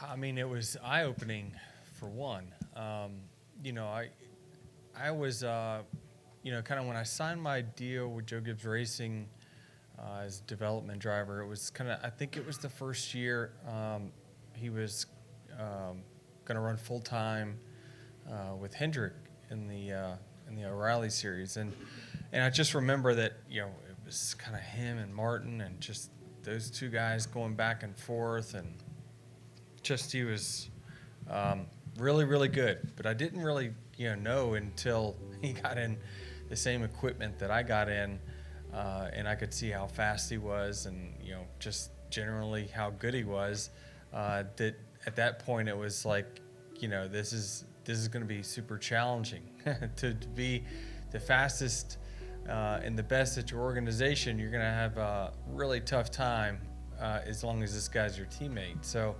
I mean, it was eye-opening for one. You know, I was, kind of when I signed my deal with Joe Gibbs Racing as a development driver, it was kind of, I think it was the first year he was going to run full-time with Hendrick in the O'Reilly series. And I just remember that, it was kind of him and Martin and just those two guys going back and forth, and just he was really, really good. But I didn't really, know until he got in the same equipment that I got in, and I could see how fast he was and, just generally how good he was, that at that point it was like, this is going to be super challenging to be the fastest and the best at your organization. You're going to have a really tough time as long as this guy's your teammate. So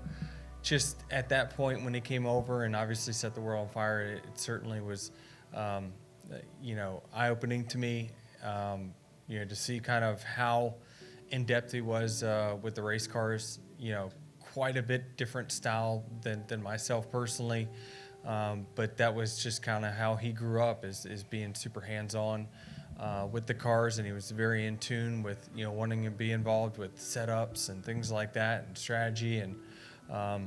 just at that point when he came over and obviously set the world on fire, it certainly was, eye-opening to me, to see kind of how in-depth he was with the race cars, quite a bit different style than myself personally. But that was just kind of how he grew up, is being super hands-on with the cars, and he was very in tune with, wanting to be involved with setups and things like that and strategy. And, I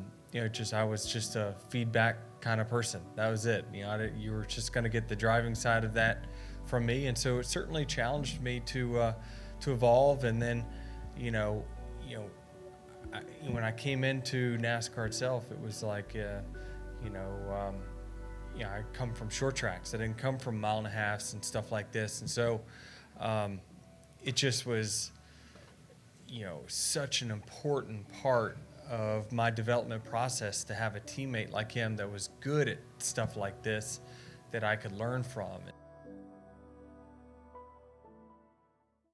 was just a feedback kind of person. That was it. You were just going to get the driving side of that from me. And so it certainly challenged me to evolve. And then, when I came into NASCAR itself, it was like, I come from short tracks. I didn't come from mile and a halves and stuff like this. And so it just was, such an important part of my development process to have a teammate like him that was good at stuff like this that I could learn from.